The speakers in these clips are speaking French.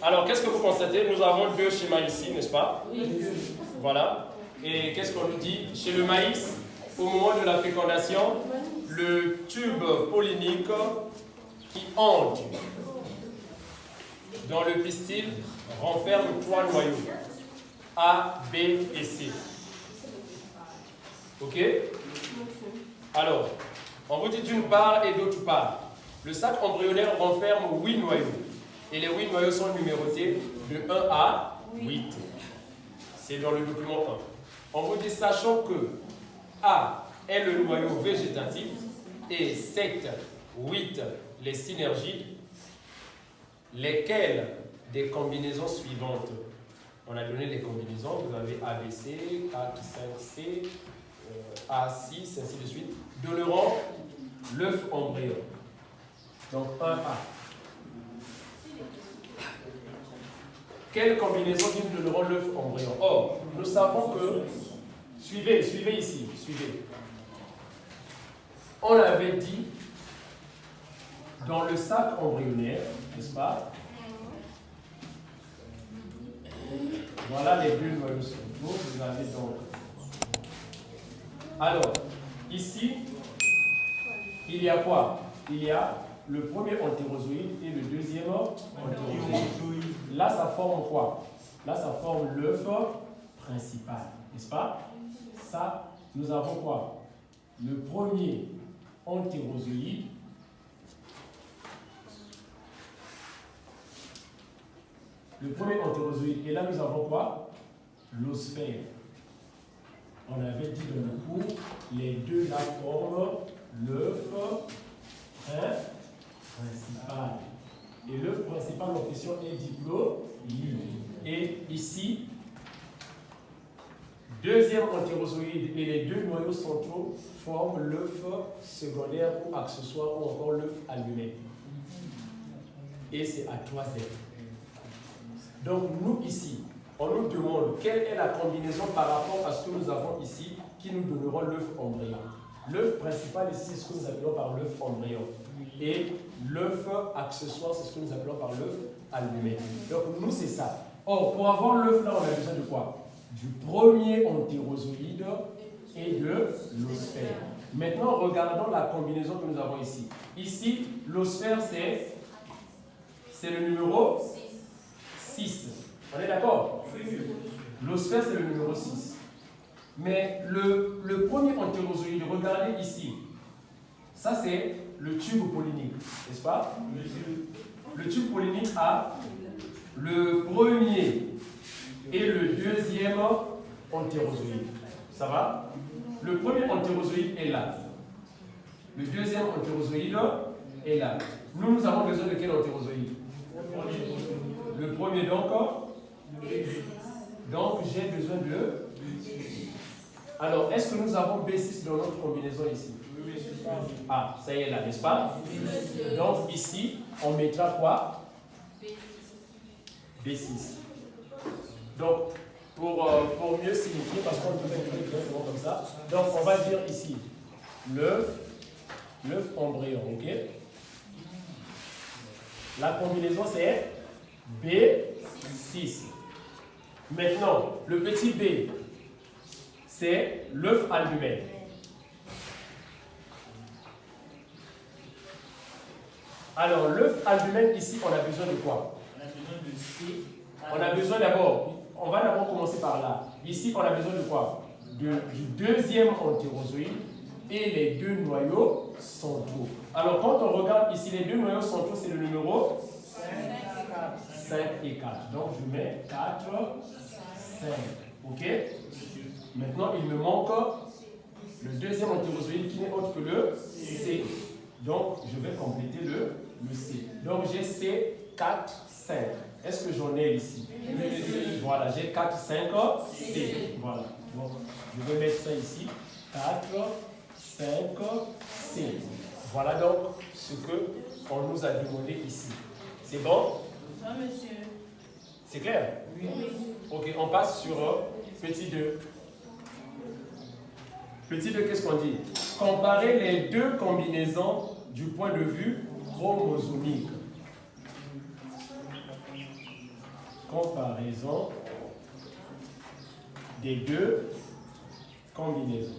Alors, qu'est-ce que vous constatez? Nous avons deux schémas ici, n'est-ce pas? Oui. Voilà. Et qu'est-ce qu'on nous dit? Chez le maïs, au moment de la fécondation, le tube pollinique qui entre dans le pistil renferme 3 noyaux, A, B et C. Ok? Alors, on vous dit d'une part et d'autre part. Le sac embryonnaire renferme 8 noyaux. Et les 8 noyaux sont numérotés de 1 à 8. C'est dans le document 1. On vous dit, sachant que A est le noyau végétatif et 7, 8, les synergies, lesquelles des combinaisons suivantes? On a donné les combinaisons, vous avez ABC, 4, 5C, A6, ainsi de suite, donneront l'œuf embryon. Donc 1A. Quelle combinaison nous donneront l'œuf embryon? Or, nous savons que, suivez ici, suivez. On avait dit, dans le sac embryonnaire, n'est-ce pas? Voilà les deux noyaux centraux, vous avez donc. Alors, ici, il y a quoi? Il y a le premier entérozoïde et le deuxième entérozoïde. Là, ça forme quoi? Là, ça forme l'œuf principal, n'est-ce pas? Ça, nous avons quoi? Le premier entérozoïde. Le premier entérozoïde. Et là, nous avons quoi? L'osphère. On avait dit dans le cours, les deux là forment l'œuf principal. Et l'œuf principal en question est diploïde. Et ici, deuxième entérozoïde et les deux noyaux centraux forment l'œuf secondaire ou accessoire ou encore l'œuf allumé. Et c'est à 3 Z. Donc nous ici, on nous demande quelle est la combinaison par rapport à ce que nous avons ici qui nous donneront l'œuf embryon. L'œuf principal ici, c'est ce que nous appelons par l'œuf embryon. Et l'œuf accessoire, c'est ce que nous appelons par l'œuf allumé. Donc nous, c'est ça. Or, pour avoir l'œuf là, on a besoin de quoi? Du premier entérozoïde et de l'osphère. Maintenant, regardons la combinaison que nous avons ici. Ici, l'osphère, c'est le numéro 6. On est d'accord? L'osphère, c'est le numéro 6. Mais le premier entérozoïde, regardez ici. Ça, c'est le tube pollinique, n'est-ce pas? Le tube pollinique a le premier et le deuxième entérozoïde. Ça va? Le premier entérozoïde est là. Le deuxième entérozoïde est là. Nous avons besoin de quel entérozoïde? Le premier, donc j'ai besoin de... Alors, est-ce que nous avons B6 dans notre combinaison ici? Ah, ça y est là, n'est-ce pas? Donc ici, on mettra quoi? B6. Donc, pour mieux signifier, parce qu'on peut mettre exactement comme ça, donc on va dire ici, l'œuf embryon, ok? La combinaison c'est B6. Maintenant, le petit B, c'est l'œuf allumé. Alors, l'œuf allumé, ici, on a besoin de quoi? On a besoin de C. On a besoin d'abord, on va d'abord commencer par là. Ici, on a besoin de quoi? Du deuxième entérozoïde et les deux noyaux centraux. Alors, quand on regarde ici, les deux noyaux centraux, c'est le numéro 5 et 4. Donc, je mets 4, 5. OK? Maintenant, il me manque le deuxième entérozoïde qui n'est autre que le C. Donc, je vais compléter le C. Donc, j'ai C, 4, 5. Est-ce que j'en ai ici? Voilà, j'ai 4, 5, C. Voilà. Donc, je vais mettre ça ici. 4, 5, C. Voilà donc ce qu'on nous a demandé ici. C'est bon? Non, monsieur. C'est clair? Oui. Ok, on passe sur petit 2. Petit 2, qu'est-ce qu'on dit? Comparer les deux combinaisons du point de vue chromosomique. comparaison des deux combinaisons.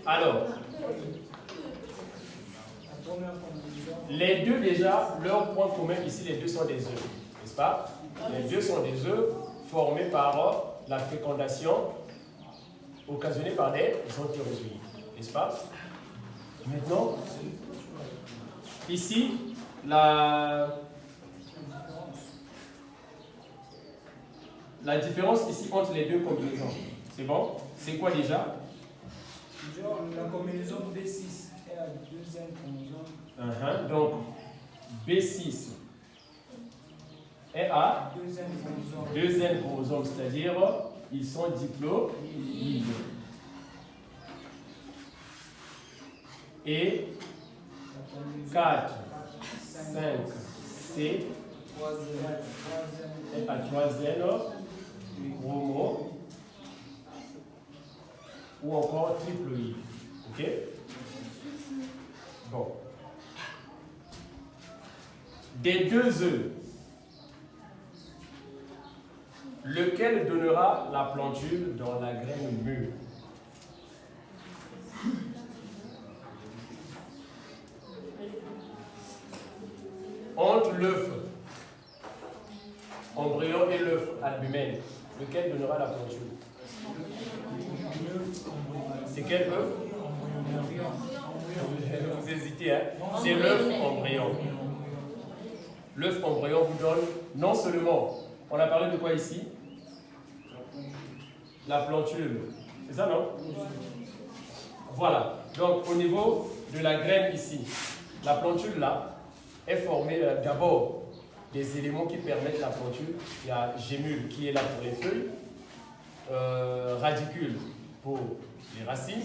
Alors, les deux déjà, leur point commun ici, les deux sont des œufs, n'est-ce pas? Les deux sont des œufs formés par la fécondation occasionnée par des entérozoïdes, n'est-ce pas? Maintenant, ici, la différence ici entre les deux combinaisons, c'est bon? C'est quoi déjà? La combinaison B6 est la deuxième combinaison. Donc, B6 est à deuxième chromosome, c'est-à-dire ils sont diploïdes. Et 4, 5, C est à troisième chromo ou encore triploïde. Ok? Bon. Des deux œufs, lequel donnera la plantule dans la graine mûre? Entre l'œuf embryon et l'œuf albumène, lequel donnera la plantule? C'est quel œuf? Vous hésitez, hein? C'est l'œuf embryon. L'œuf embryon vous donne non seulement, on a parlé de quoi ici? La plantule. C'est ça, non? Voilà. Donc, au niveau de la graine ici, la plantule là est formée d'abord des éléments qui permettent la plantule. Il y a gémule qui est là pour les feuilles, radicule pour les racines,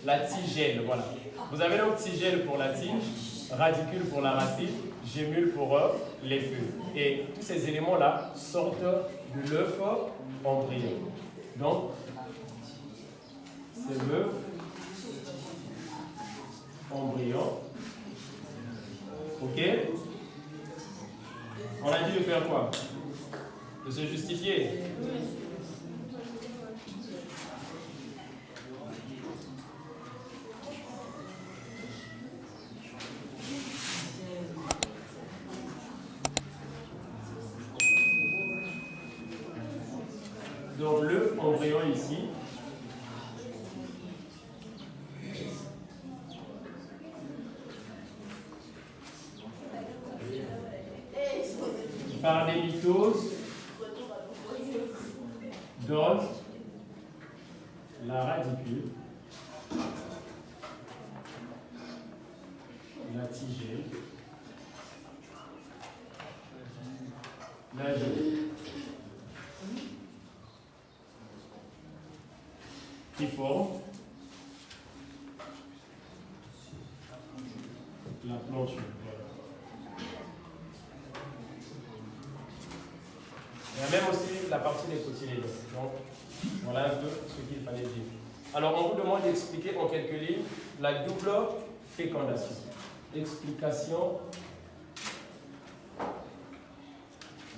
la tigelle, voilà. Vous avez donc tigelle pour la tige, radicule pour la racine, gémule pour les feuilles. Et tous ces éléments-là sortent de l'œuf embryon. Donc, c'est l'œuf embryon. Ok? On a dit de faire quoi? De se justifier. Donc l'œuf embryon ici par des mitoses donne la radicule, la tigelle, la gémule, qui forme la plantule. Il y a même aussi la partie des cotylédons. Donc, voilà un peu ce qu'il fallait dire. Alors, on vous demande d'expliquer en quelques lignes la double fécondation. Explication.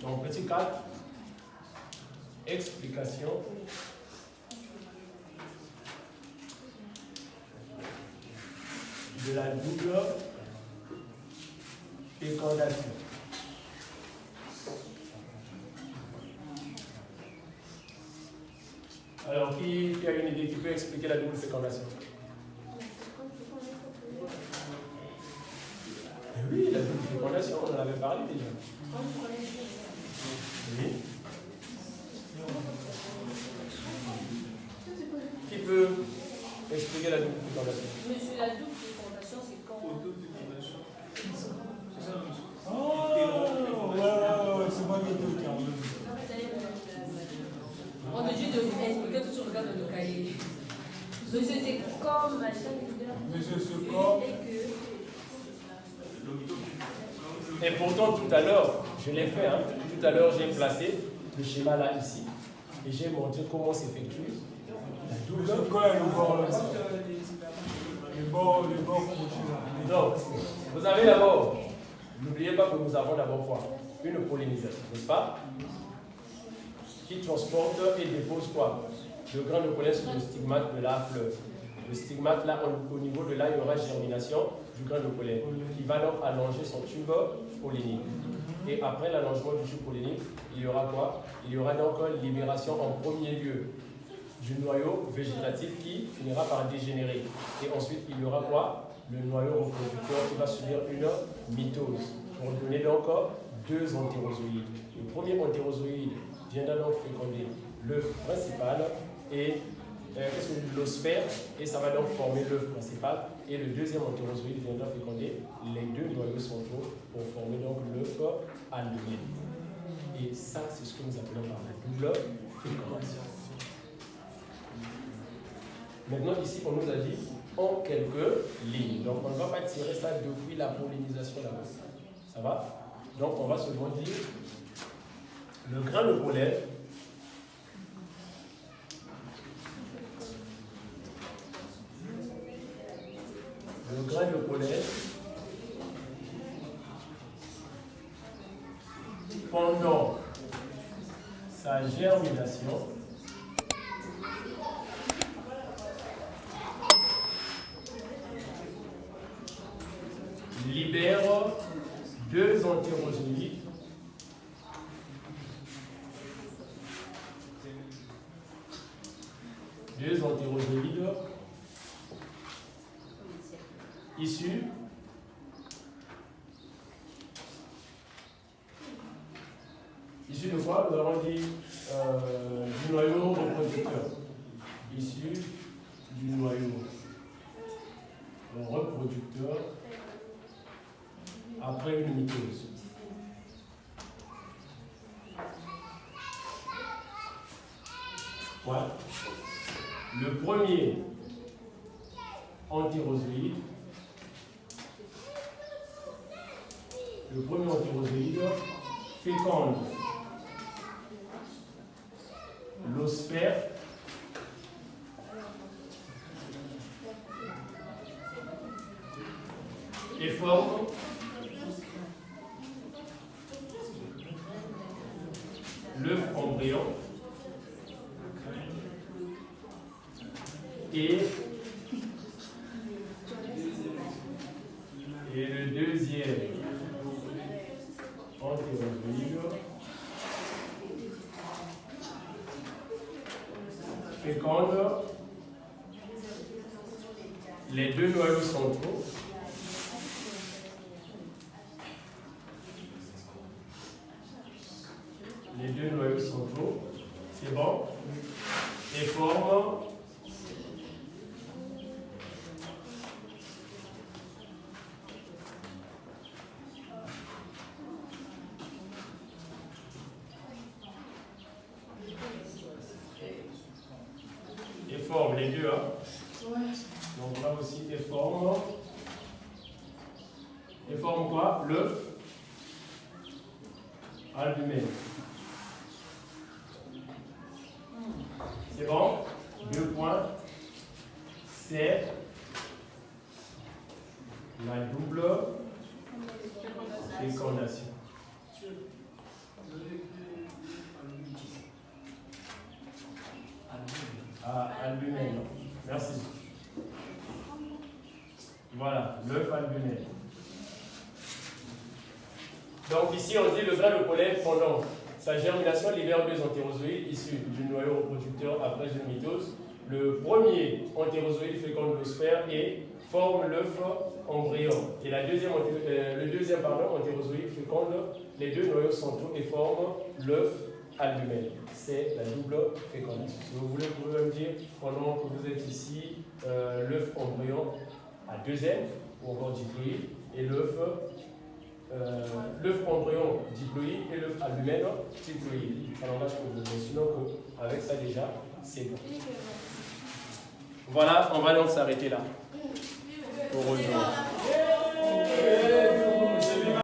Donc, petit 4. Explication. De la double fécondation. Alors, qui a une idée, qui peut expliquer la double fécondation? Oui, la double fécondation, on en avait parlé déjà. Oui. Qui peut expliquer la double fécondation? Monsieur, la double fécondation, c'est quand? Autofécondation. C'est ça, monsieur. Oh, ouais, c'est moi qui ai tout dit. On ne dit Monsieur, c'est comme machin. Monsieur, c'est comme. Et pourtant, tout à l'heure, je l'ai fait, hein, tout à l'heure, j'ai placé le schéma là, ici, et j'ai montré comment s'effectue la double. C'est quoi le bord là? Le bord Donc, vous avez d'abord, n'oubliez pas que nous avons d'abord quoi? Une pollinisation, n'est-ce pas? Qui transporte et dépose quoi? Le grain de pollen sur le stigmate de la fleur. Le stigmate là, au niveau de là, il y aura germination du grain de pollen qui va donc allonger son tube pollinique. Et après l'allongement du tube pollinique, il y aura quoi? Il y aura donc libération en premier lieu du noyau végétatif qui finira par dégénérer. Et ensuite, il y aura quoi? Le noyau reproducteur qui va subir une mitose pour donner donc deux entérozoïdes. Le premier entérozoïde viendra donc féconder l'œuf principal et l'osphère, et ça va donc former l'œuf principal. Et le deuxième entérozoïde viendra féconder les deux noyaux centraux pour former donc l'œuf à lui-même. Et ça, c'est ce que nous appelons par la double fécondation. Maintenant, ici, on nous a dit en quelques lignes. Donc, on ne va pas tirer ça depuis la pollinisation là-bas. Ça va? Donc, on va seulement dire le grain de pollen. Le grain de pollen, pendant sa germination, libère deux entérozoïdes issus de quoi? Nous avons dit du noyau reproducteur. Issus du noyau reproducteur après une mitose. Voilà. Le premier entérozoïde, féconde l'osphère et forme l'œuf embryon et le deuxième entérozoïde féconde les deux noyaux centraux c'est bon, et forme les deux, hein? Donc là aussi, et forme quoi? L'œuf allumé. C'est bon? 2 points. C'est la double fécondation. Albumène. Merci. Voilà, l'œuf albumène. Donc ici on dit le grain de pollen pendant sa germination libère deux entérozoïdes issus du noyau reproducteur après une mitose. Le premier entérozoïde féconde l'osphère et forme l'œuf embryon. Et le deuxième entérozoïde féconde les deux noyaux centraux et forme l'œuf albumène. C'est la double fécondation. Si vous voulez, vous pouvez même dire, pendant que vous êtes ici, l'œuf embryon à 2 M, ou encore diploïde, et l'œuf embryon diploïde et l'œuf albumène diploïde. Ça n'engage que vous. Sinon, avec ça déjà, c'est bon. Voilà, on va donc s'arrêter là pour aujourd'hui.